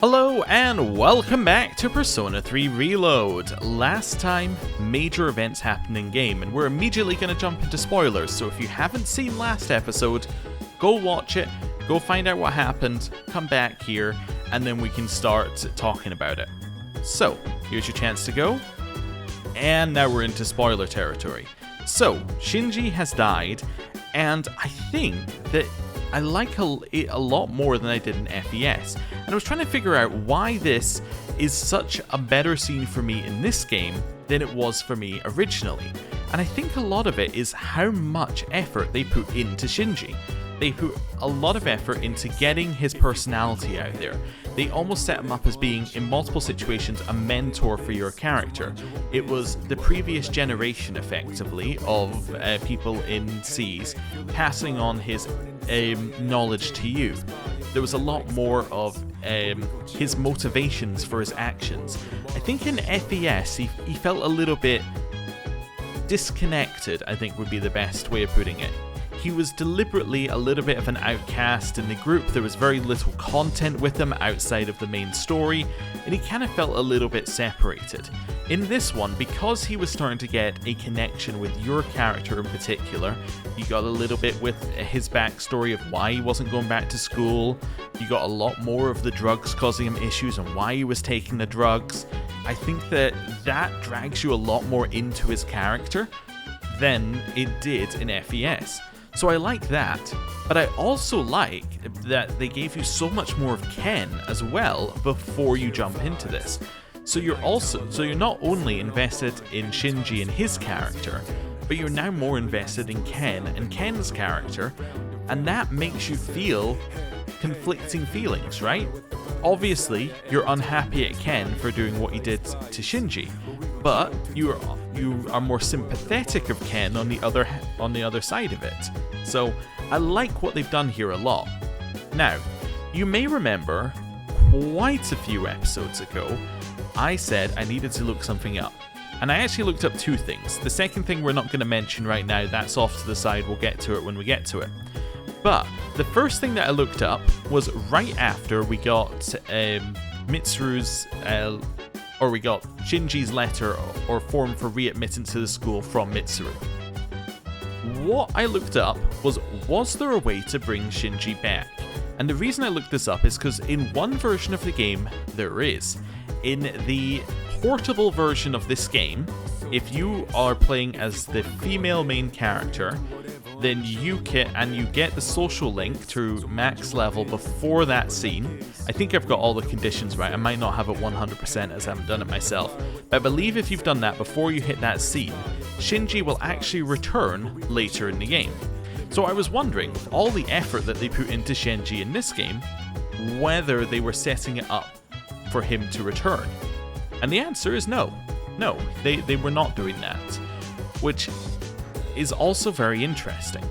Hello and welcome back to Persona 3 Reload. Last time, major events happened in game and we're immediately going to jump into spoilers, so if you haven't seen last episode, go watch it, go find out what happened, come back here, and then we can start talking about it. So, here's your chance to go, and now we're into spoiler territory. So, Shinji has died, and I think that I like it a lot more than I did in FES, and I was trying to figure out why this is such a better scene for me in this game than it was for me originally. And I think a lot of it is how much effort they put into Shinji. They put a lot of effort into getting his personality out there. They almost set him up as being, in multiple situations, a mentor for your character. It was the previous generation, effectively, of people in Seas passing on his knowledge to you. There was a lot more of his motivations for his actions. I think in FES, he felt a little bit disconnected, I think would be the best way of putting it. He was deliberately a little bit of an outcast in the group. There was very little content with him outside of the main story, and he kind of felt a little bit separated. In this one, because he was starting to get a connection with your character in particular, you got a little bit with his backstory of why he wasn't going back to school, you got a lot more of the drugs causing him issues and why he was taking the drugs. I think that drags you a lot more into his character than it did in FES. So I like that, but I also like that they gave you so much more of Ken as well before you jump into this. So you're not only invested in Shinji and his character, but you're now more invested in Ken and Ken's character, and that makes you feel conflicting feelings, right? Obviously, you're unhappy at Ken for doing what he did to Shinji, but you are more sympathetic of Ken on the other side of it. So I like what they've done here a lot. Now, you may remember quite a few episodes ago, I said I needed to look something up. And I actually looked up two things. The second thing we're not going to mention right now, that's off to the side, we'll get to it when we get to it. But the first thing that I looked up was right after we got Mitsuru's, or we got Shinji's letter or form for readmittance to the school from Mitsuru. What I looked up was there a way to bring Shinji back? And the reason I looked this up is because in one version of the game, there is. In the portable version of this game, if you are playing as the female main character, then you get the social link to max level before that scene. I think I've got all the conditions right. I might not have it 100% as I haven't done it myself. But I believe if you've done that before you hit that scene, Shinji will actually return later in the game. So I was wondering, with all the effort that they put into Shinji in this game, whether they were setting it up for him to return. And the answer is no. No, they were not doing that. Which is also very interesting.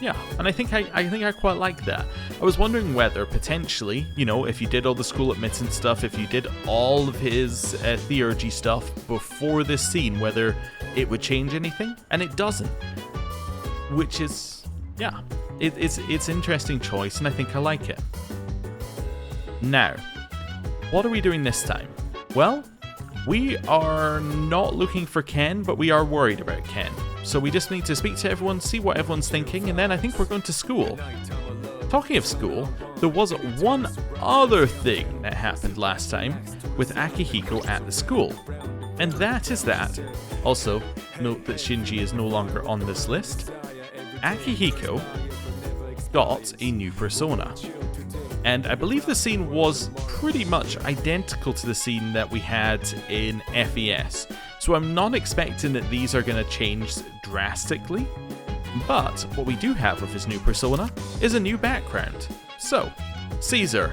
Yeah, and I think I quite like that. I was wondering whether potentially, if you did all the school admittance stuff, if you did all of his theurgy stuff before this scene, whether it would change anything, and it doesn't. Which is, yeah, it's interesting choice, and I think I like it. Now, what are we doing this time? Well, we are not looking for Ken, but we are worried about Ken. So we just need to speak to everyone, see what everyone's thinking, and then I think we're going to school. Talking of school, there was one other thing that happened last time with Akihiko at the school. And that is that. Also, note that Shinji is no longer on this list. Akihiko got a new persona. And I believe the scene was pretty much identical to the scene that we had in FES. So I'm not expecting that these are going to change drastically. But what we do have with his new persona is a new background. So, Caesar,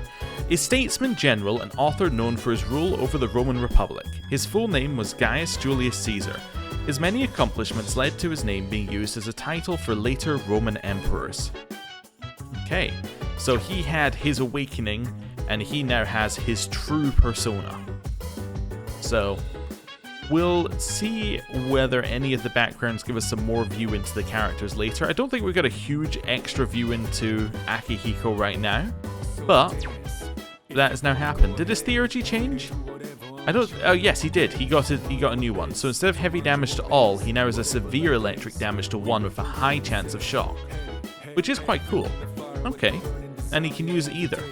a statesman general and author known for his rule over the Roman Republic. His full name was Gaius Julius Caesar. His many accomplishments led to his name being used as a title for later Roman emperors. Okay, so he had his awakening, and he now has his true persona. So, we'll see whether any of the backgrounds give us some more view into the characters later. I don't think we've got a huge extra view into Akihiko right now, but that has now happened. Did his theurgy change? I don't. Oh yes, he did. He got a new one. So instead of heavy damage to all, he now has a severe electric damage to one with a high chance of shock, which is quite cool. Okay, and he can use either.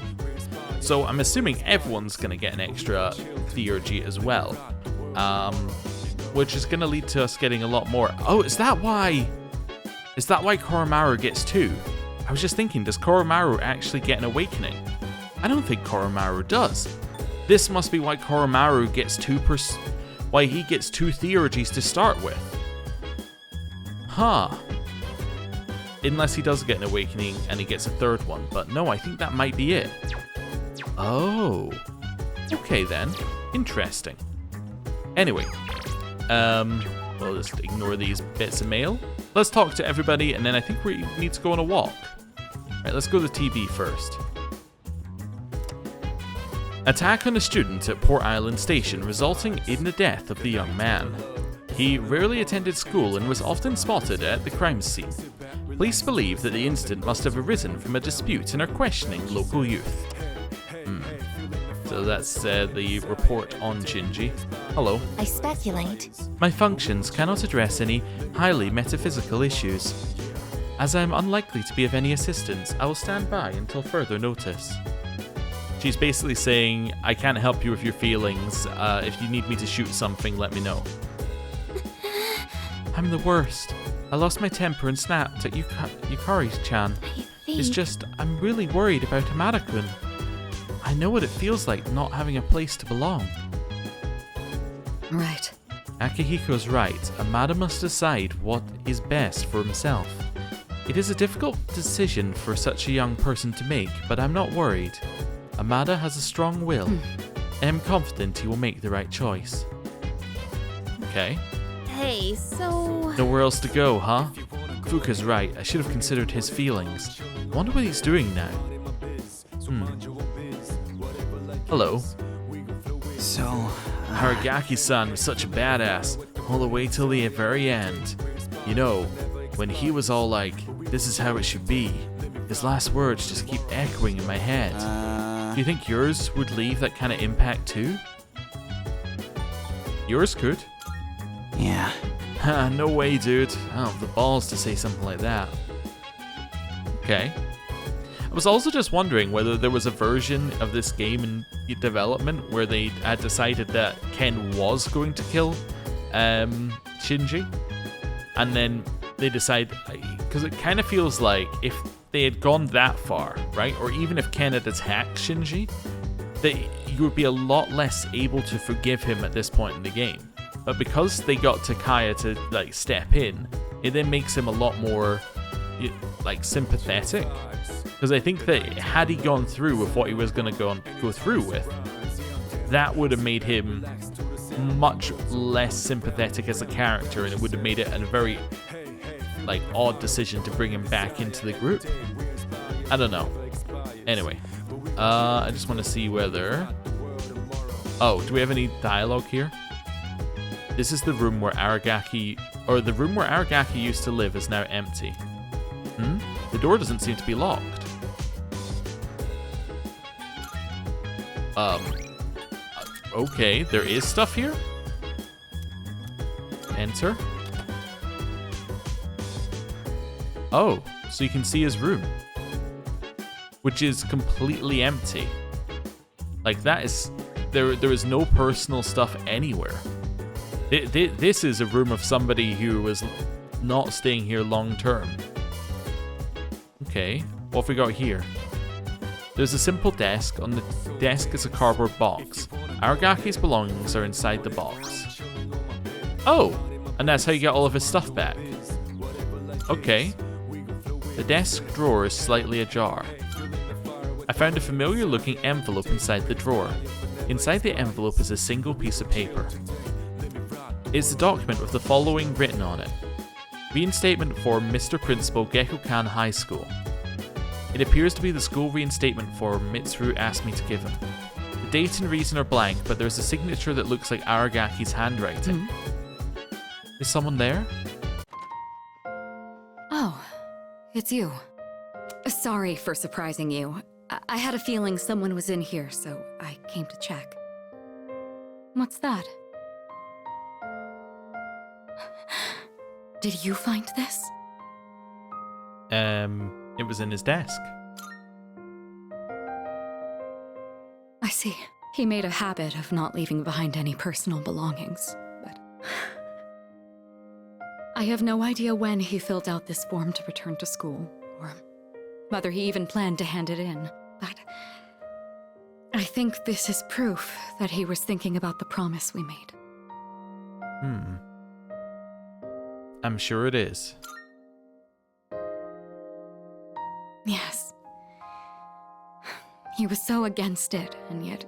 So I'm assuming everyone's gonna get an extra theurgy as well, which is gonna lead to us getting a lot more. Oh, is that why? Is that why Koromaru gets 2? I was just thinking, does Koromaru actually get an awakening? I don't think Koromaru does. This must be why Koromaru gets why he gets 2 theurgies to start with. Huh. Unless he does get an awakening and he gets a 3rd one, but no, I think that might be it. Oh. Okay then. Interesting. Anyway, we'll just ignore these bits of mail. Let's talk to everybody, and then I think we need to go on a walk. Right, let's go to TB first. Attack on a student at Port Island Station, resulting in the death of the young man. He rarely attended school and was often spotted at the crime scene. Police believe that the incident must have arisen from a dispute and are questioning local youth. So that's the report on Shinji. Hello. I speculate. My functions cannot address any highly metaphysical issues. As I am unlikely to be of any assistance, I will stand by until further notice. She's basically saying, I can't help you with your feelings. If you need me to shoot something, let me know. I'm the worst. I lost my temper and snapped at Yukari-chan. It's just, I'm really worried about Amada-kun. I know what it feels like not having a place to belong. Right. Akihiko's right. Amada must decide what is best for himself. It is a difficult decision for such a young person to make, but I'm not worried. Amada has a strong will, and I'm confident he will make the right choice. Okay. Hey, so... Nowhere else to go, huh? Fuka's right. I should have considered his feelings. I wonder what he's doing now. Hello. So... Haragaki-san was such a badass, all the way till the very end. You know, when he was all like, this is how it should be, his last words just keep echoing in my head. Do you think yours would leave that kind of impact too? Yours could. Yeah. Ha, no way, dude. I don't have the balls to say something like that. Okay. I was also just wondering whether there was a version of this game in development where they had decided that Ken was going to kill Shinji, and then they decide, because it kind of feels like if they had gone that far, right, or even if Ken had attacked Shinji, that you would be a lot less able to forgive him at this point in the game. But because they got Takaya to like step in, it then makes him a lot more like sympathetic. Because I think that had he gone through with what he was going to go through with, that would have made him much less sympathetic as a character, and it would have made it a very like odd decision to bring him back into the group. I don't know. Anyway, I just want to see whether... Oh, do we have any dialogue here? This is the room where Aragaki... Or the room where Aragaki used to live is now empty. The door doesn't seem to be locked. Okay, there is stuff here? Enter. Oh, so you can see his room, which is completely empty. Like that is, there is no personal stuff anywhere. This is a room of somebody who was not staying here long term. Okay, what have we got here? There's a simple desk. On the desk is a cardboard box. Aragaki's belongings are inside the box. Oh, and that's how you get all of his stuff back. Okay. The desk drawer is slightly ajar. I found a familiar looking envelope inside the drawer. Inside the envelope is a single piece of paper. It's a document with the following written on it. Reinstatement form Mr. Principal Gekokan High School. It appears to be the school reinstatement form Mitsuru asked me to give him. The date and reason are blank, but there's a signature that looks like Aragaki's handwriting. Is someone there? Oh, it's you. Sorry for surprising you. I had a feeling someone was in here, so I came to check. What's that? Did you find this? It was in his desk. I see. He made a habit of not leaving behind any personal belongings, but... I have no idea when he filled out this form to return to school, or whether he even planned to hand it in, but... I think this is proof that he was thinking about the promise we made. I'm sure it is. Yes. He was so against it, and yet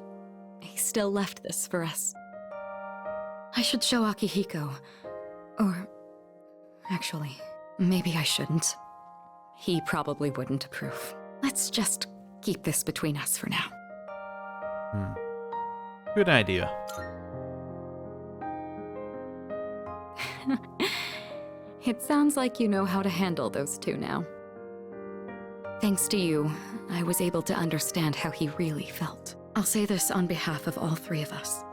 he still left this for us. I should show Akihiko. Or... actually, maybe I shouldn't. He probably wouldn't approve. Let's just keep this between us for now. Good idea. It sounds like you know how to handle those two now. Thanks to you, I was able to understand how he really felt. I'll say this on behalf of all three of us.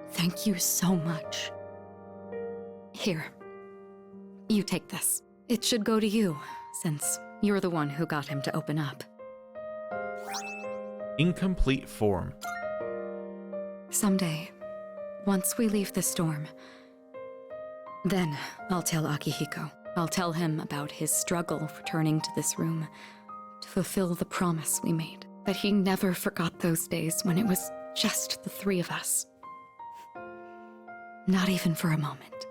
Thank you so much. Here, you take this. It should go to you, since you're the one who got him to open up. Incomplete form. Someday, once we leave the storm, then I'll tell Akihiko. I'll tell him about his struggle returning to this room to fulfill the promise we made. That he never forgot those days when it was just the three of us. Not even for a moment.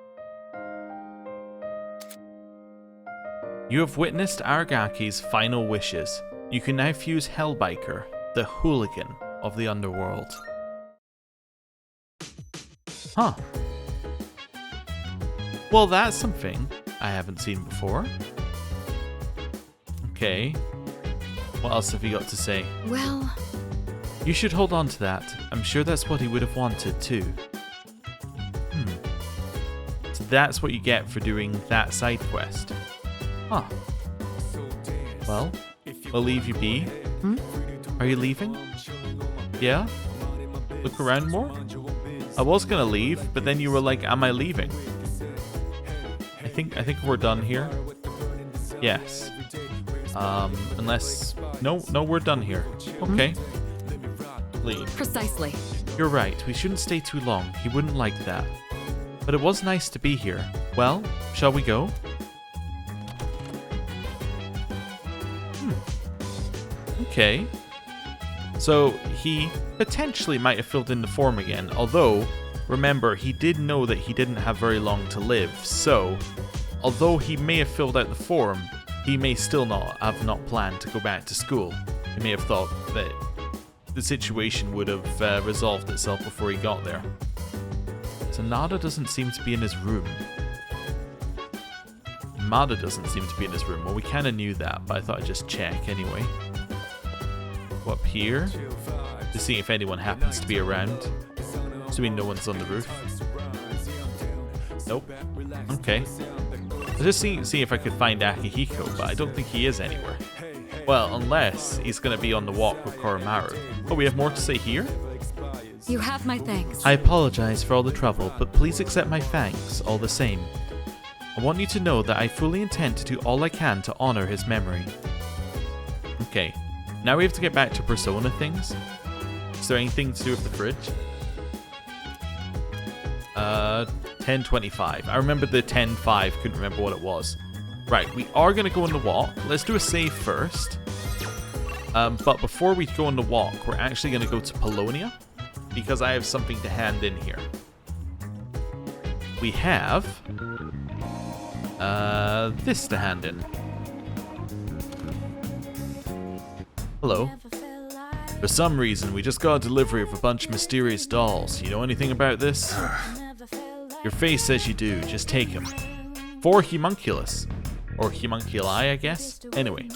You have witnessed Aragaki's final wishes. You can now fuse Hellbiker, the hooligan of the underworld. Huh. Well, that's something I haven't seen before. Okay. What else have you got to say? Well... You should hold on to that. I'm sure that's what he would have wanted too. So that's what you get for doing that side quest. Huh. Well, we'll leave you be. Are you leaving? Yeah? Look around more? I was gonna leave, but then you were like, am I leaving? I think we're done here. Yes. Unless... No, we're done here. Okay. Leave. Precisely. You're right, we shouldn't stay too long. He wouldn't like that. But it was nice to be here. Well, shall we go? Okay. So, he potentially might have filled in the form again, although, remember, he did know that he didn't have very long to live, so, although he may have filled out the form, he may still not have planned to go back to school. He may have thought that the situation would have resolved itself before he got there. So Nada doesn't seem to be in his room. Mada doesn't seem to be in his room. Well, we kind of knew that, but I thought I'd just check anyway. Go up here to see if anyone happens to be around. Assuming no one's on the roof. Nope. Okay. I'll just see if I could find Akihiko, but I don't think he is anywhere. Well, unless he's going to be on the walk with Koromaru. Oh, we have more to say here? You have my thanks. I apologize for all the trouble, but please accept my thanks all the same. I want you to know that I fully intend to do all I can to honor his memory. Okay, now we have to get back to Persona things. Is there anything to do with the fridge? 10:25. I remember the 10:5, couldn't remember what it was. Right, we are going to go on the walk. Let's do a save first. But before we go on the walk, we're actually going to go to Polonia, because I have something to hand in here. We have this to hand in. Hello. For some reason, we just got a delivery of a bunch of mysterious dolls. You know anything about this? Your face says you do. Just take them. 4 homunculus. Or homunculi, I guess. Anyway.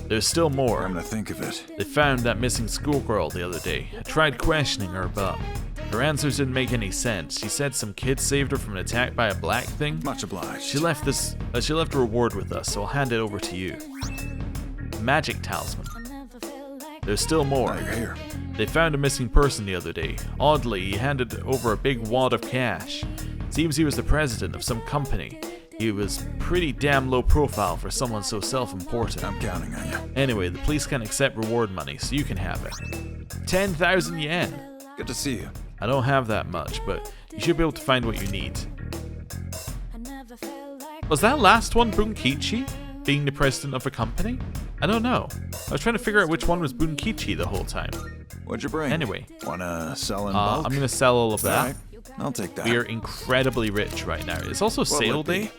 There's still more. Come to think of it. They found that missing schoolgirl the other day. I tried questioning her, but her answers didn't make any sense. She said some kid saved her from an attack by a black thing. Much obliged. She left a reward with us, so I'll hand it over to you. magic talisman. There's still more. Now you're here. They found a missing person the other day. Oddly, he handed over a big wad of cash. Seems he was the president of some company. He was pretty damn low profile for someone so self-important. I'm counting on you. Anyway, the police can't accept reward money, so you can have it. 10,000 yen. Good to see you. I don't have that much, but you should be able to find what you need. Was that last one Bunkichi? Being the president of a company? I don't know. I was trying to figure out which one was Bunkichi the whole time. What'd you bring? Anyway. Wanna sell in bulk? I'm gonna sell all of that. Alright, I'll take that. We are incredibly rich right now. It's also What sale would it be? day.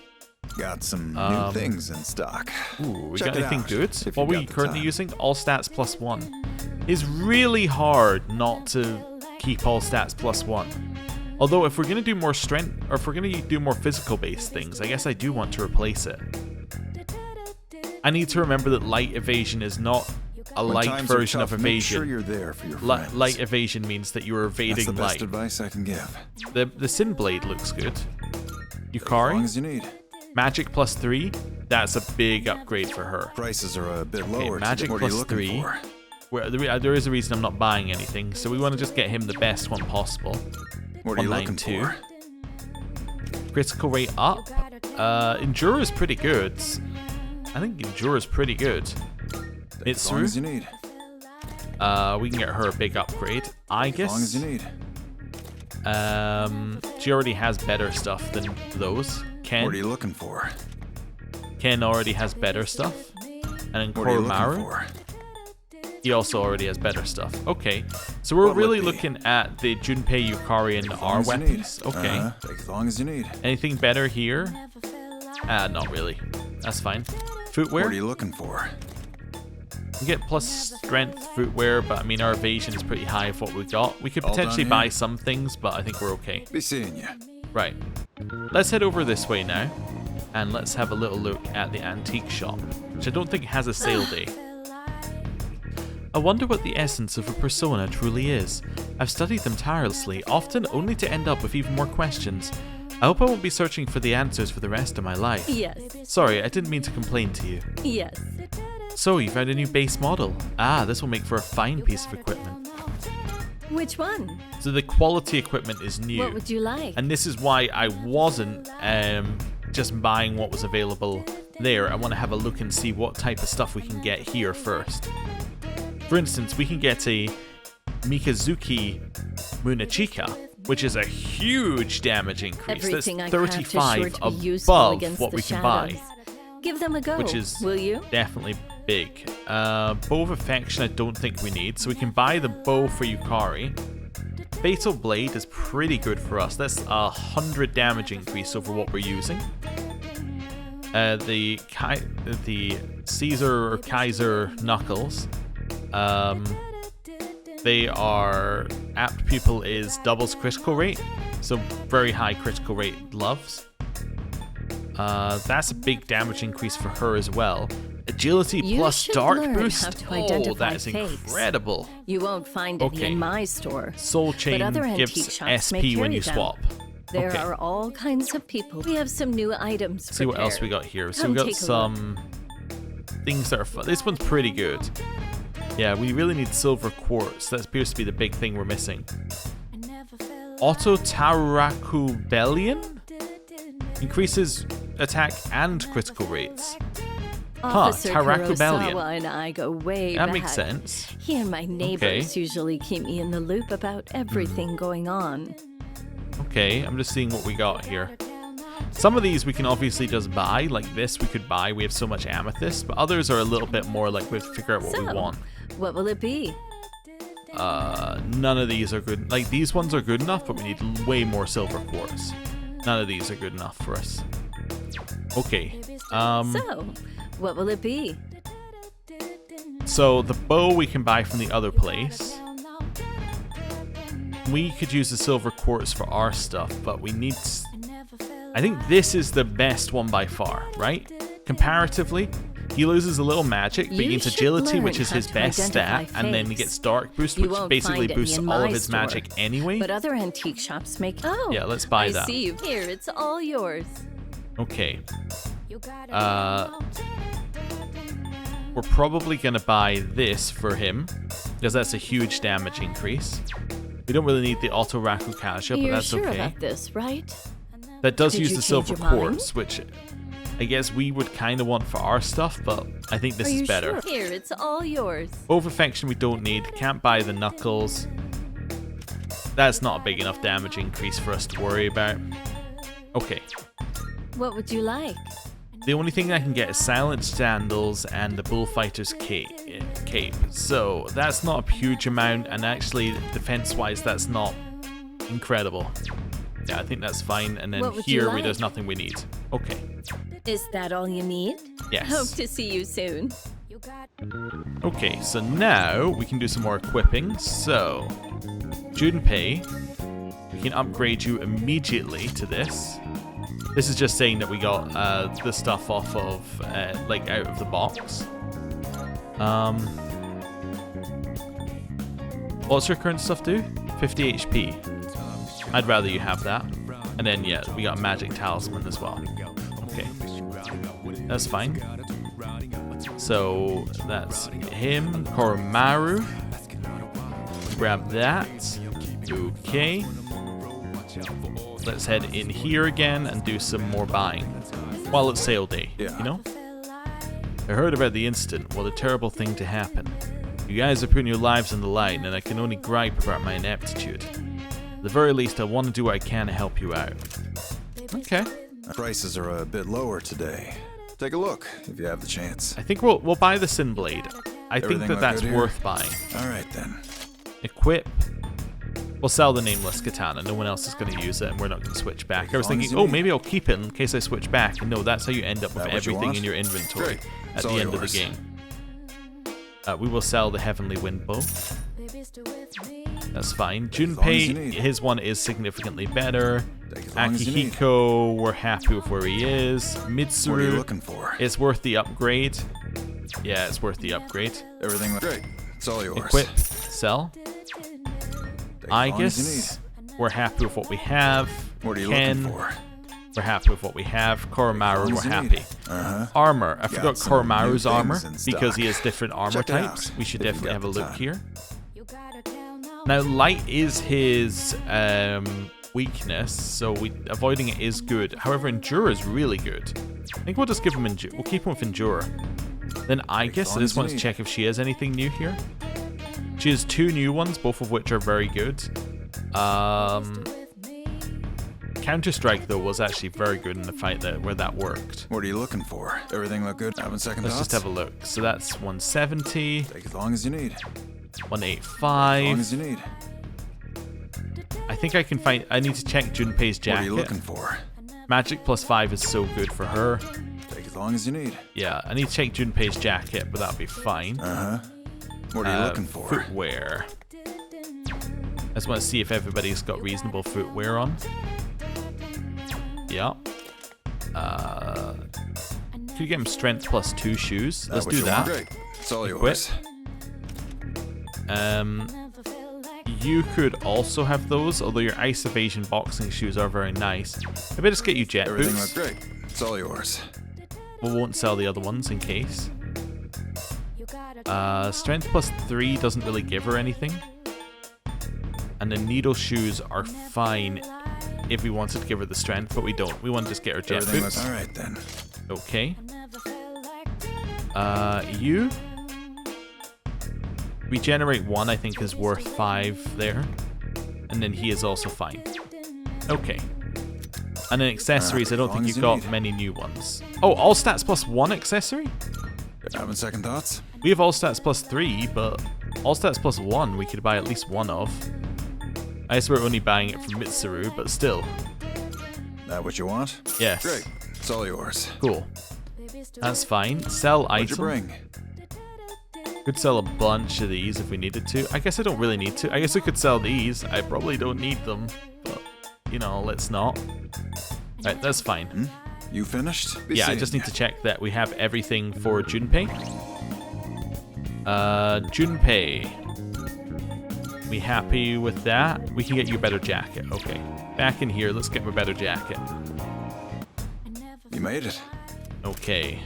Got some new things in stock. Ooh, we Check got it anything out, good? if What you are got we the currently time. using? All stats +1. It's really hard not to keep all stats +1. Although if we're gonna do more strength, or if we're gonna do more physical based things, I guess I do want to replace it. I need to remember that light evasion is not a When light times are version tough, of make evasion. sure you're there for your friends. Light evasion means that you're That's the evading best light. advice I can give. The Sin Blade looks good. As long Yukari, as you need. Magic +3. That's a big upgrade for her. Prices are a bit lower. Magic What are you looking +3. for? Where there is a reason I'm not buying anything, so we want to just get him the best one possible. What are you looking 192. for? Critical rate up. Endure is pretty good. I think Endure is pretty good. As long as you need. We can get her a big upgrade. I As long as you guess. need. She already has better stuff than those. What are you Ken. looking for? Ken already has better stuff. And then What are you looking Koromaru, for? he also already has better stuff. Okay. So we're What would really be? looking at the Junpei, Yukari, and As our long as you need. weapons. Okay. Take as long as you need. Anything better here? Not really. That's fine. Footwear? What are you looking for? We get plus strength footwear, but I mean our evasion is pretty high of what we got. We could All done potentially here? buy some things, but I think we're okay. Be seeing you. Right. Let's head over this way now, and let's have a little look at the antique shop, which I don't think has a sale day. I wonder what the essence of a persona truly is. I've studied them tirelessly, often only to end up with even more questions. I hope I won't be searching for the answers for the rest of my life. Yes, Sorry, I didn't mean to complain to you. yes. So, you found a new base model. This will make for a fine piece of equipment. Which one? So the quality equipment is new. What would you like? And this is why I wasn't just buying what was available there. I want to have a look and see what type of stuff we can get here first. For instance, we can get a Mikazuki Munachika, which is a huge damage increase. Everything I That's craft is sure 35 to be useful above against what the we can shadows. buy, Give them a go, which is will you? definitely big. Bow of Affection I don't think we need, so we can buy the bow for Yukari. Fatal Blade is pretty good for us. That's 100 damage increase over what we're using. The Caesar or Kaiser Knuckles. They are apt pupil is doubles critical rate, so very high critical rate gloves. That's a big damage increase for her as well. Agility You plus should dark learn boost. how to Oh, identify that is fakes. incredible. You won't find any Okay. in my store. Soul Chain other antique gives shops may SP when carry you them. swap. There Okay. are all kinds of people. We have some new items. See what else we prepared. got here. So Come we got take a some things that are fun. This one's pretty good. Yeah, we really need silver quartz. That appears to be the big thing we're missing. Auto Tarakubellion increases attack and critical rates. Officer Tarakubellion. Kurosawa and I go way That back. makes sense. He and my neighbors usually keep me in the loop about everything going on. Okay, I'm just seeing what we got here. Some of these we can obviously just buy, like this we could buy, we have so much amethyst, but others are a little bit more like we have to figure out what we So, want. what will it be? None of these are good. Like, these ones are good enough, but we need way more silver quartz. None of these are good enough for us. Okay, So, what will it be? so the bow we can buy from the other place. We could use the silver quartz for our stuff, but we need... I think this is the best one by far, right? Comparatively, he loses a little magic, but he You gains should agility, learn which is how his to best identify stat, and then he fakes. gets dark boost, You which won't basically find any boosts in all my of his store. magic anyway. But other antique shops make. Oh, Yeah, let's buy I that. see you here. It's all yours. Okay. we're probably going to buy this for him, because that's a huge damage increase. We don't really need the auto Rakukaja, but You're that's sure okay. about this, right? That does Did use you the change silver your mind? quartz, which I guess we would kind of want for our stuff, but I think this Are is you better. sure? Here, it's all yours. Both affection we don't need. Can't buy the knuckles. That's not a big enough damage increase for us to worry about. Okay. What would you like? The only thing I can get is silenced sandals and the bullfighter's cape. So that's not a huge amount, and actually defense-wise that's not incredible. Yeah, I think that's fine. And then What would you here like? there's nothing we need. Okay. Is that all you need? Yes. Hope to see you soon. Okay, so now we can do some more equipping. So, Junpei, we can upgrade you immediately to this. This is just saying that we got the stuff off of, like, out of the box. What's your current stuff do? 50 HP. I'd rather you have that. And then, yeah, we got a magic talisman as well. Okay. That's fine. So, that's him. Koromaru. Grab that. Okay. Let's head in here again and do some more buying. While it's sale day, you know? I heard about the incident. What a terrible thing to happen. You guys are putting your lives on the line, and I can only gripe about my ineptitude. At the very least, I want to do what I can to help you out. Okay. Prices are a bit lower today. Take a look if you have the chance. I think we'll buy the Sin Blade. I think Everything that look that's good here? worth buying. All right then. Equip. We'll sell the Nameless Katana. No one else is going to use it, and we're not going to switch back. I was As long as thinking, you oh, need. maybe I'll keep it in case I switch back. And no, that's how you end up with That what you everything want? in your inventory Great. at It's the all end of the yours. game. We will sell the Heavenly Wind Bow. That's fine. long as you Junpei, need. his one is significantly better. Take as long as you need. Akihiko, we're happy with where he is. What are you Mitsuru, looking for? it's worth the upgrade. Yeah, it's worth the upgrade. Everything looks great. It's all yours. Equip, sell. Take as I long as you guess we're happy with what we have. need. What are you Ken, looking for? we're happy with what we have. Koromaru, As long we're as you happy. need. Uh-huh. Armor. I forgot some new Koromaru's things armor in because stock. he has different armor Check it out types. We should if you definitely got have a the look time. here. Now, light is his weakness, so avoiding it is good. However, Endure is really good. I think we'll just give him Endure. We'll keep him with Endure. Then I guess I long just as you want to need. check if she has anything new here. She has 2 new ones, both of which are very good. Counter-Strike, though, was actually very good in the fight where that worked. What are you looking for? Everything look good? Having second Let's thoughts? just have a look. So that's 170, Take as long as you need. As long 185. as you need. I think I can find... I need to check Junpei's What are you jacket. looking for? Magic +5 is so good for her. Take as long as you need. Yeah, I need to check Junpei's jacket, but that'll be fine. Uh-huh. What are you looking for? Footwear. I just want to see if everybody's got reasonable footwear on. Yeah. Could you get him strength +2 shoes? Let's what do you want? that. Great. It's all Equip. yours. You could also have those, although your ice evasion boxing shoes are very nice. Maybe just get you jet Everything boots. looks great. It's all yours. We won't sell the other ones in case. Strength +3 doesn't really give her anything. And the needle shoes are fine if we wanted to give her the strength, but we don't. We want to just get her jet Everything boots. looks all right then. Okay. You. Regenerate 1, I think, is worth 5 there. And then he is also fine. Okay. And then accessories, I don't as think long you've as you got need. many new ones. Oh, all stats +1 accessory? Having second thoughts? We have all stats +3, but all stats +1 we could buy at least one of. I guess we're only buying it from Mitsuru, but still. That what you want? Yes. Great. It's all yours. Cool. That's fine. Sell What'd item. you bring? Could sell a bunch of these if we needed to. I guess I don't really need to. I guess I could sell these. I probably don't need them, but, you know, let's not. Right, that's fine. You finished? Be Yeah, I seeing just ya. need to check that we have everything for Junpei. Junpei. We happy with that? We can get you a better jacket. Okay. Back in here, let's get him a better jacket. You made it. Okay.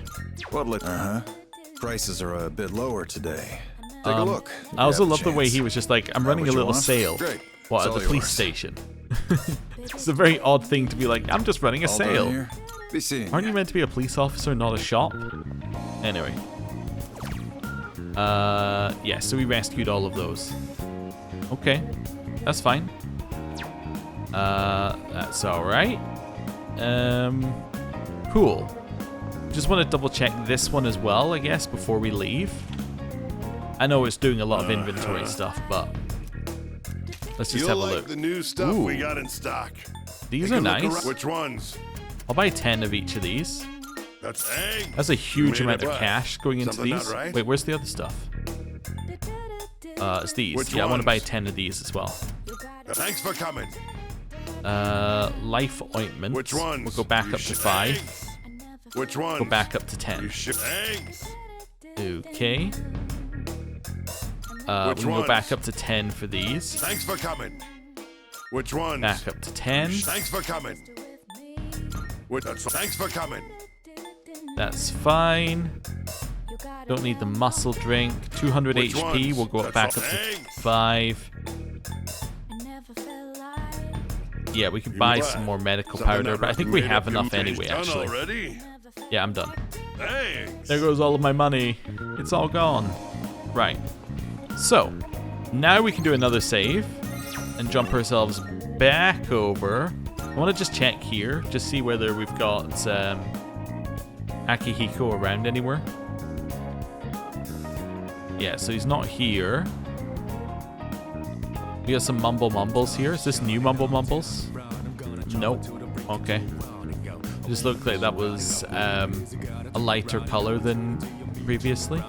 What lit? Uh-huh. Prices are a bit lower today. Take a look. I also love the way he was just like, I'm running a little sale. Great. What, at the police station? It's a very odd thing to be like, I'm just running a All done sale. here? Be seeing Aren't ya. you meant to be a police officer, not a shop? Anyway. Yeah, so we rescued all of those. Okay, that's fine. That's alright. Cool. Just want to double check this one as well, I guess, before we leave. I know it's doing a lot of inventory stuff, but let's just have a look. The new stuff Ooh. we got in stock. These Take are a look nice. around. Which ones? I'll buy 10 of each of these. That's eggs. That's a huge You made amount it of what? cash going into Something these. not right? Wait, where's the other stuff? It's these. Which Yeah, I want to buy ones? 10 of these as well. Thanks for coming. Life ointment. Which ones? We'll go back You up to should- 5. eggs. Which ones? Go back up to You 10. should eggs. Okay. We Which can go ones? back up to 10 for these. Thanks for coming. Which ones? Back up to 10. Thanks for coming. Thanks for coming. That's fine. Don't need the muscle drink. 200 Which HP. ones? We'll go That's back all up to eggs. 5. Yeah, we can buy What? some more medical Something powder, that but I think we made have up enough you anyway, done actually. Already? Yeah, I'm done. Eggs. There goes all of my money. It's all gone. Right. So, now we can do another save and jump ourselves back over. I want to just check here, just see whether we've got Akihiko around anywhere. Yeah, so he's not here. We got some Mumble Mumbles here. Is this new Mumble Mumbles? Nope. Okay. It just looked like that was a lighter color than previously.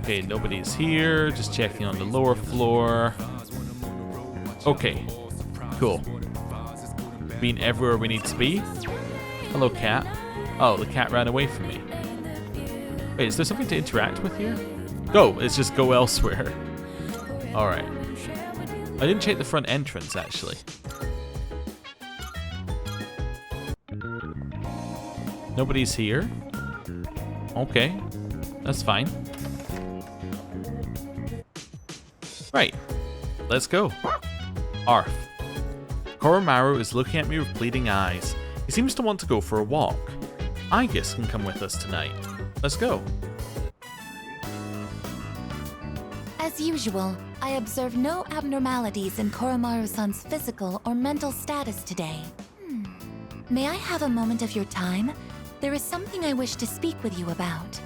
Okay, nobody's here. Just checking on the lower floor. Okay, cool. Being everywhere we need to be. Hello, cat. Oh, the cat ran away from me. Wait, is there something to interact with here? Go! It's just go elsewhere. Alright. I didn't check the front entrance, actually. Nobody's here? Okay. That's fine. Right. Let's go. Arf. Koromaru is looking at me with bleeding eyes. He seems to want to go for a walk. Aigis can come with us tonight. Let's go. As usual, I observe no abnormalities in Koromaru-san's physical or mental status today. May I have a moment of your time? There is something I wish to speak with you about.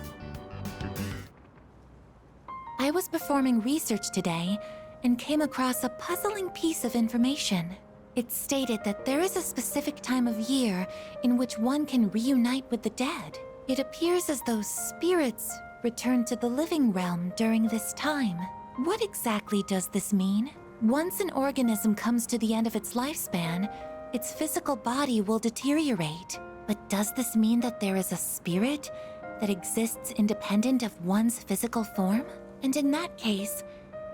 I was performing research today and came across a puzzling piece of information. It stated that there is a specific time of year in which one can reunite with the dead. It appears as though spirits return to the living realm during this time. What exactly does this mean? Once an organism comes to the end of its lifespan, its physical body will deteriorate. But does this mean that there is a spirit that exists independent of one's physical form? And in that case,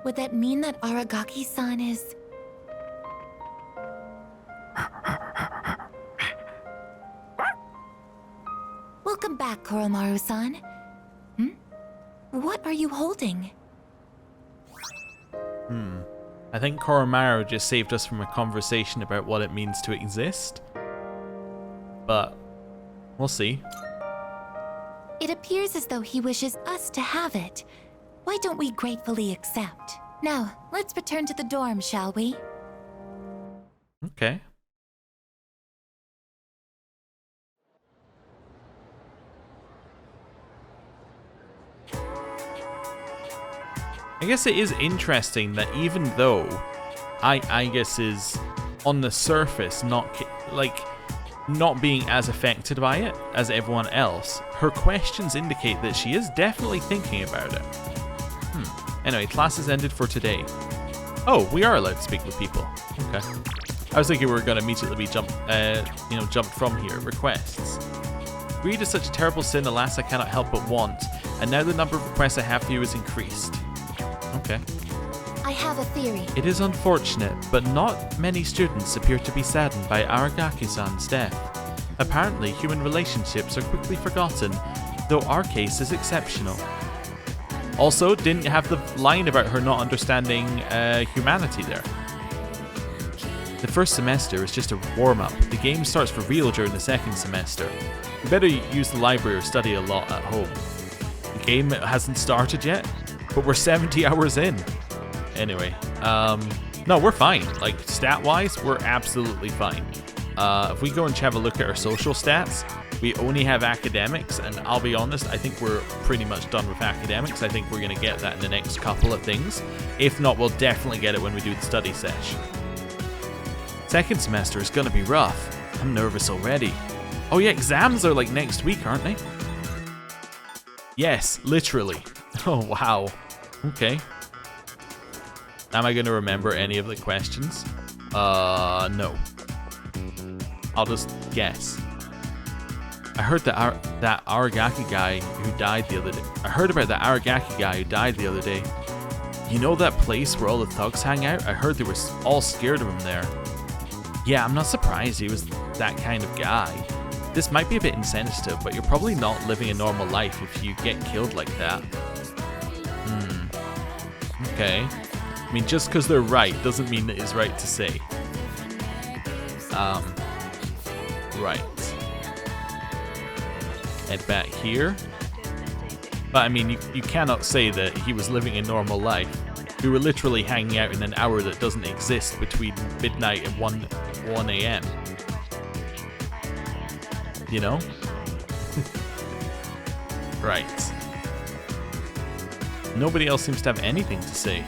would that mean that Aragaki-san is... Welcome back, Koromaru-san. What are you holding? I think Koromaru just saved us from a conversation about what it means to exist. But we'll see. It appears as though he wishes us to have it. Why don't we gratefully accept? Now, let's return to the dorm, shall we? Okay. I guess it is interesting that even though I guess is on the surface not being as affected by it as everyone else, her questions indicate that she is definitely thinking about it. Anyway, class has ended for today. Oh, we are allowed to speak with people. Okay. I was thinking we were going to immediately be jumped from here. Requests. Greed is such a terrible sin, alas, I cannot help but want. And now the number of requests I have for you is increased. Okay. I have a theory. It is unfortunate, but not many students appear to be saddened by Aragaki-san's death. Apparently, human relationships are quickly forgotten, though our case is exceptional. Also, didn't have the line about her not understanding humanity there. The first semester is just a warm-up. The game starts for real during the second semester. You better use the library or study a lot at home. The game hasn't started yet, but we're 70 hours in. Anyway, no, we're fine. Like, stat-wise, we're absolutely fine. If we go and have a look at our social stats, we only have academics, and I'll be honest, I think we're pretty much done with academics. I think we're going to get that in the next couple of things. If not, we'll definitely get it when we do the study sesh. Second semester is going to be rough. I'm nervous already. Oh yeah, exams are like next week, aren't they? Yes, literally. Oh wow. Okay. Am I going to remember any of the questions? No. I'll just guess. I heard that Aragaki guy who died the other day. I heard about that Aragaki guy who died the other day. You know that place where all the thugs hang out? I heard they were all scared of him there. Yeah, I'm not surprised he was that kind of guy. This might be a bit insensitive, but you're probably not living a normal life if you get killed like that. Okay. I mean, just because they're right doesn't mean it is right to say. Right. Head back here. But I mean, you cannot say that he was living a normal life. We were literally hanging out in an hour that doesn't exist between midnight and 1 a.m. You know? Right. Nobody else seems to have anything to say.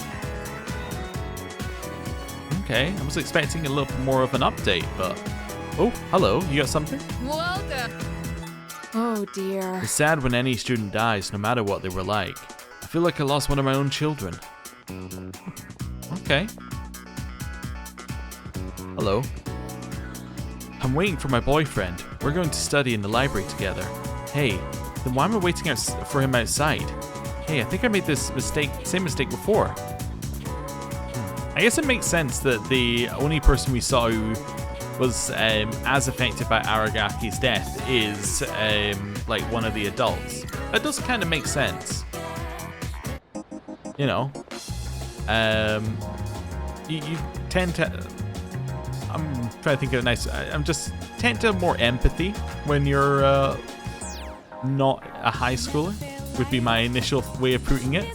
Okay, I was expecting a little more of an update, but... Oh, hello, you got something? Well done. Oh dear. It's sad when any student dies, no matter what they were like. I feel like I lost one of my own children. Okay. Hello. I'm waiting for my boyfriend. We're going to study in the library together. Hey, then why am I waiting for him outside? Hey, I think I made this same mistake before. I guess it makes sense that the only person we saw who was as affected by Aragaki's death is like one of the adults. That does kind of make sense. You know, you tend to. I'm trying to think of a nice. I'm just tend to have more empathy when you're not a high schooler. Would be my initial way of putting it.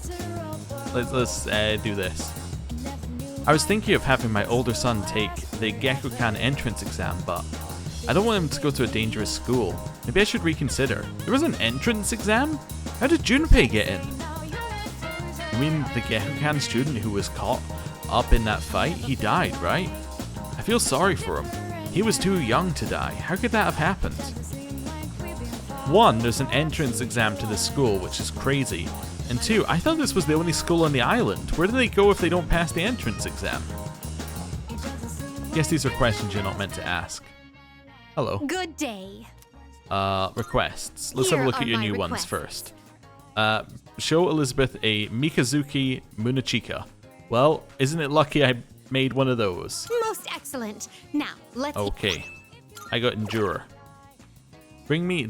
Let's do this. I was thinking of having my older son take the Gekkoukan entrance exam, but I don't want him to go to a dangerous school. Maybe I should reconsider. There was an entrance exam? How did Junpei get in? You mean the Gekkoukan student who was caught up in that fight? He died, right? I feel sorry for him. He was too young to die. How could that have happened? One, there's an entrance exam to this school, which is crazy. And two, I thought this was the only school on the island. Where do they go if they don't pass the entrance exam? Guess these are questions you're not meant to ask. Hello. Good day. Requests. Let's have a look at your new ones first. Show Elizabeth a Mikazuki Munachika. Well, isn't it lucky I made one of those? Most excellent. Now, let's... Okay. I got Endurer. Bring me a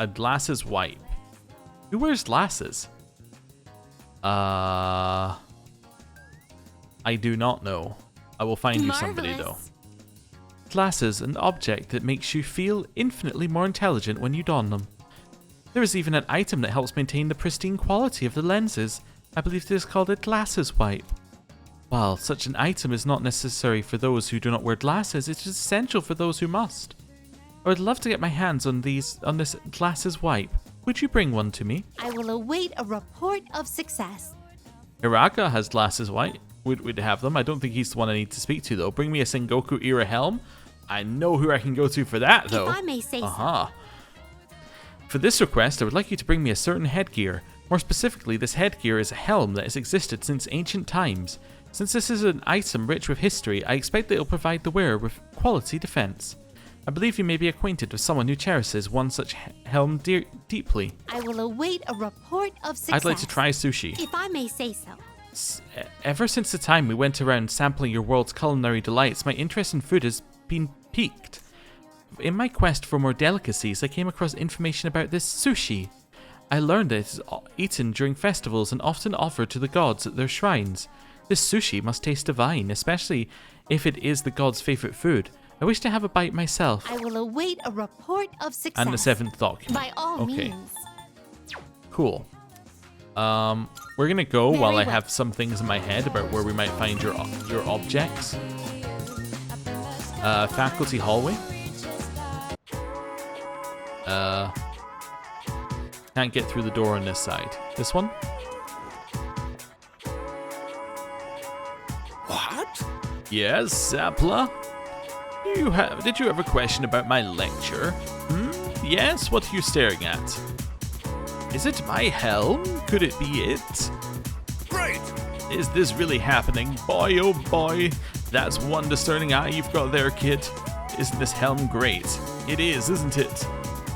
glasses wipe. Who wears glasses? I do not know. I will find you somebody though. Glasses, an object that makes you feel infinitely more intelligent when you don them. There is even an item that helps maintain the pristine quality of the lenses. I believe this is called a glasses wipe. While such an item is not necessary for those who do not wear glasses, it is essential for those who must. I would love to get my hands on this glasses wipe. Would you bring one to me? I will await a report of success. Hiraka has glasses white. Would have them. I don't think he's the one I need to speak to though. Bring me a Sengoku era helm. I know who I can go to for that though. If I may say so. For this request, I would like you to bring me a certain headgear. More specifically, this headgear is a helm that has existed since ancient times. Since this is an item rich with history, I expect that it will provide the wearer with quality defense. I believe you may be acquainted with someone who cherishes one such helm deeply. I will await a report of success. I'd like to try sushi. If I may say so. Ever since the time we went around sampling your world's culinary delights, my interest in food has been piqued. In my quest for more delicacies, I came across information about this sushi. I learned that it is eaten during festivals and often offered to the gods at their shrines. This sushi must taste divine, especially if it is the god's favorite food. I wish to have a bite myself. I will await a report of success. And the 7th document. By all means. Cool. We're gonna go Very while I well. have some things in my head about where we might find your objects. Faculty hallway. Can't get through the door on this side. This one? What? Yes, Sapla? Did you have a question about my lecture? Yes, what are you staring at? Is it my helm? Could it be it? Great! Is this really happening? Boy, oh boy. That's one discerning eye you've got there, kid. Isn't this helm great? It is, isn't it?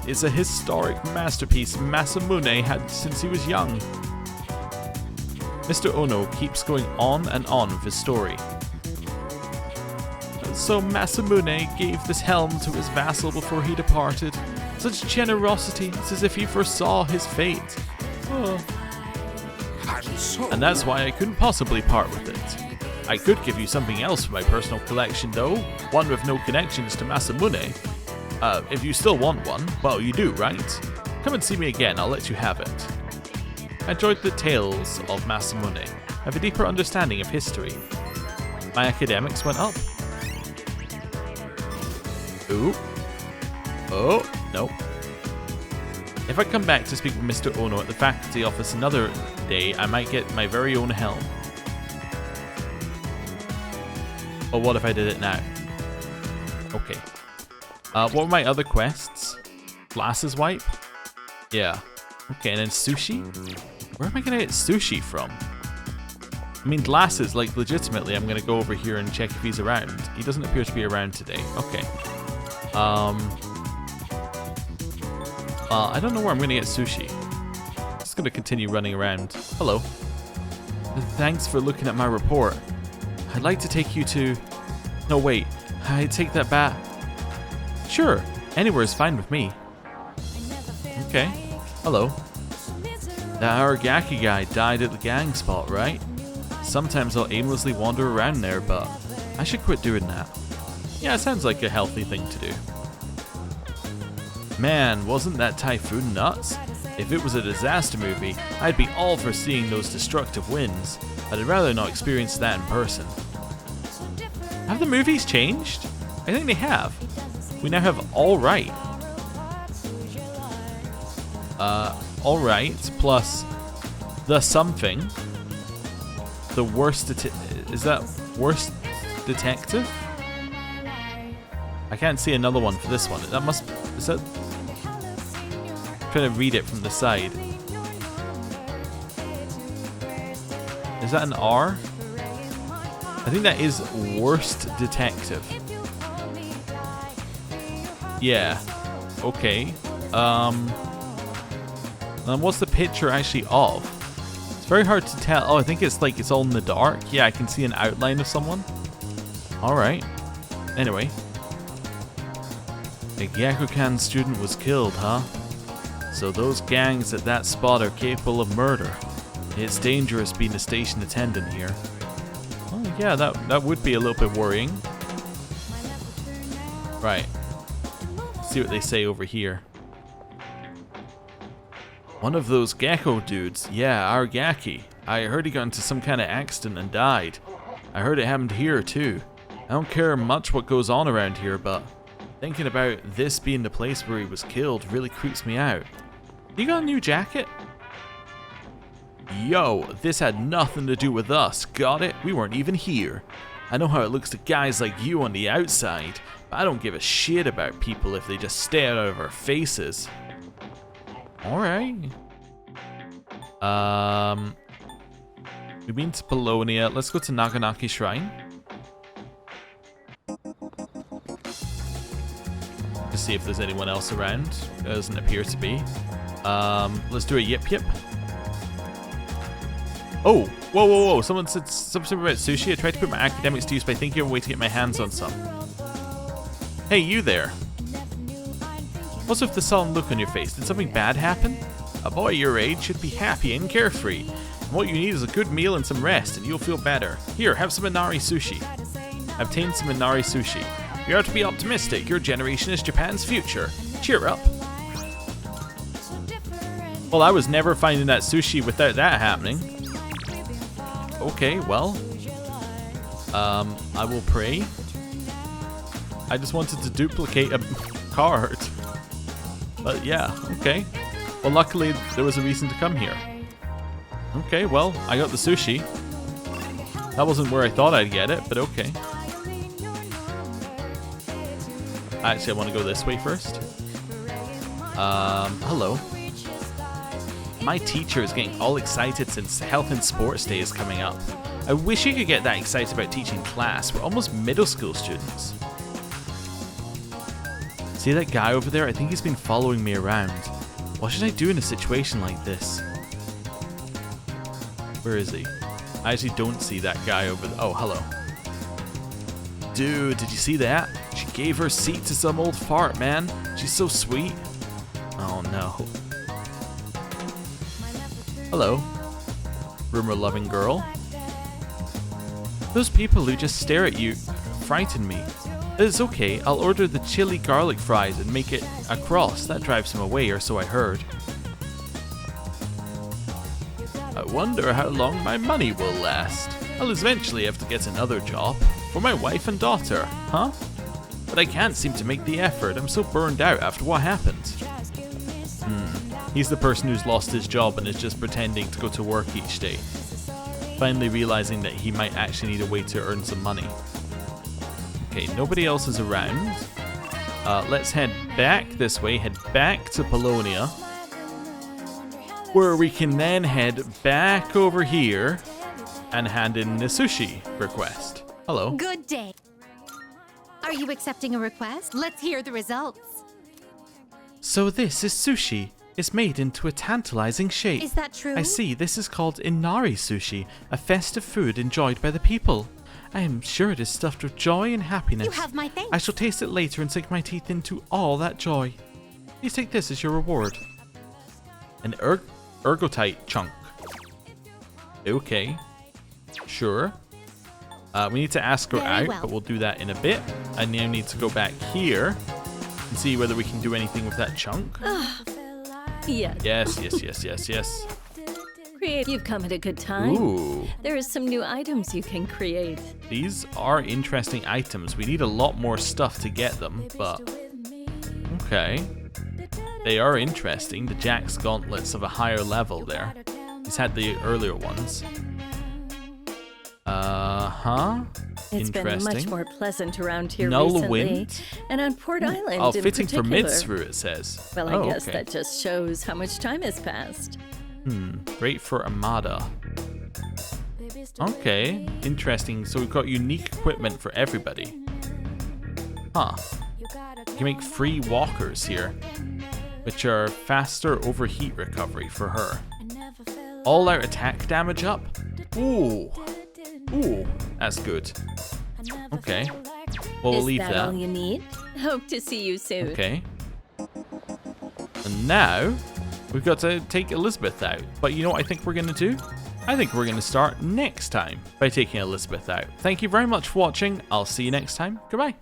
It's a historic masterpiece Masamune had since he was young. Mr. Ono keeps going on and on with his story. So Masamune gave this helm to his vassal before he departed. Such generosity, it's as if he foresaw his fate. Oh. And that's why I couldn't possibly part with it. I could give you something else from my personal collection though, one with no connections to Masamune. If you still want one, well you do, right? Come and see me again, I'll let you have it. I enjoyed the tales of Masamune. I have a deeper understanding of history. My academics went up. Ooh. Oh, no. If I come back to speak with Mr. Ono at the faculty office another day, I might get my very own helm. Or what if I did it now? Okay. What were my other quests? Glasses wipe? Yeah. Okay, and then sushi? Where am I gonna get sushi from? I mean, glasses, like, legitimately, I'm gonna go over here and check if he's around. He doesn't appear to be around today. Okay. I don't know where I'm gonna get sushi. I'm just gonna continue running around. Hello. Thanks for looking at my report. I'd like to take you to... No, wait. I take that back. Sure. Anywhere is fine with me. Okay. Hello. That Aragaki guy died at the gang spot, right? Sometimes I'll aimlessly wander around there, but I should quit doing that. Yeah, it sounds like a healthy thing to do. Man, wasn't that typhoon nuts? If it was a disaster movie, I'd be all for seeing those destructive winds, but I'd rather not experience that in person. Have the movies changed? I think they have. We now have Alright. Alright plus the something. The worst is that worst detective? I can't see another one for this one. That must... Is that... I'm trying to read it from the side. Is that an R? I think that is worst detective. Yeah. Okay. And what's the picture actually of? It's very hard to tell. Oh, I think it's like it's all in the dark. Yeah, I can see an outline of someone. Alright. Anyway. A Gyakukan student was killed, huh? So those gangs at that spot are capable of murder. It's dangerous being a station attendant here. Oh yeah, that would be a little bit worrying. Right. Let's see what they say over here. One of those gecko dudes. Yeah, Aragaki. I heard he got into some kind of accident and died. I heard it happened here too. I don't care much what goes on around here, but thinking about this being the place where he was killed really creeps me out. You got a new jacket? Yo, this had nothing to do with us, got it? We weren't even here. I know how it looks to guys like you on the outside, but I don't give a shit about people if they just stay out of our faces. Alright. We've been to Polonia. Let's go to Naganaki Shrine. To see if there's anyone else around. There doesn't appear to be. Let's do a yip yip. Oh, whoa, whoa, whoa. Someone said something about sushi. I tried to put my academics to use by thinking of a way to get my hands on some. Hey, you there. What's with the sullen look on your face? Did something bad happen? A boy your age should be happy and carefree. And what you need is a good meal and some rest, and you'll feel better. Here, have some Inari sushi. Obtain some Inari sushi. You have to be optimistic. Your generation is Japan's future. Cheer up. Well, I was never finding that sushi without that happening. Okay, well. I will pray. I just wanted to duplicate a card. But yeah, okay. Well, luckily there was a reason to come here. Okay, well, I got the sushi. That wasn't where I thought I'd get it, but okay. Actually, I want to go this way first. Hello. My teacher is getting all excited since Health and Sports Day is coming up. I wish you could get that excited about teaching class. We're almost middle school students. See that guy over there? I think he's been following me around. What should I do in a situation like this? Where is he? I actually don't see that guy over there. Oh, hello. Dude, did you see that? She gave her seat to some old fart, man. She's so sweet. Oh, no. Hello. Rumor-loving girl. Those people who just stare at you frighten me. It's okay, I'll order the chili garlic fries and make it a cross. That drives him away, or so I heard. I wonder how long my money will last. I'll eventually have to get another job. For my wife and daughter, huh? But I can't seem to make the effort. I'm so burned out after what happened. He's the person who's lost his job and is just pretending to go to work each day. Finally realizing that he might actually need a way to earn some money. Okay, nobody else is around. Let's head back this way, head back to Polonia. Where we can then head back over here and hand in the sushi request. Hello. Good day. Are you accepting a request? Let's hear the results. So this is sushi. It's made into a tantalizing shape. Is that true? I see. This is called Inari sushi, a festive food enjoyed by the people. I am sure it is stuffed with joy and happiness. You have my thanks. I shall taste it later and sink my teeth into all that joy. Please take this as your reward. An ergotite chunk. Okay. Sure. We need to ask her out, but we'll do that in a bit. I now need to go back here and see whether we can do anything with that chunk. Yes. Yes. Create. You've come at a good time. Ooh. There are some new items you can create. These are interesting items. We need a lot more stuff to get them, but okay. They are interesting. The Jack's gauntlets of a higher level there. He's had the earlier ones. It's been much more pleasant around here Null recently. wind. And on Port Island Oh, in fitting for particular. Mitsuru, it says. Well, I guess okay. that just shows how much time has passed. Great for Amada. Okay, interesting. So we've got unique equipment for everybody. Huh. You can make free walkers here, which are faster overheat recovery for her. All-out attack damage up? Ooh, that's good. Okay, well, we'll leave Is that that. all you need? Hope to see you soon. Okay. And now, we've got to take Elizabeth out. But you know what I think we're going to do? I think we're going to start next time by taking Elizabeth out. Thank you very much for watching. I'll see you next time. Goodbye.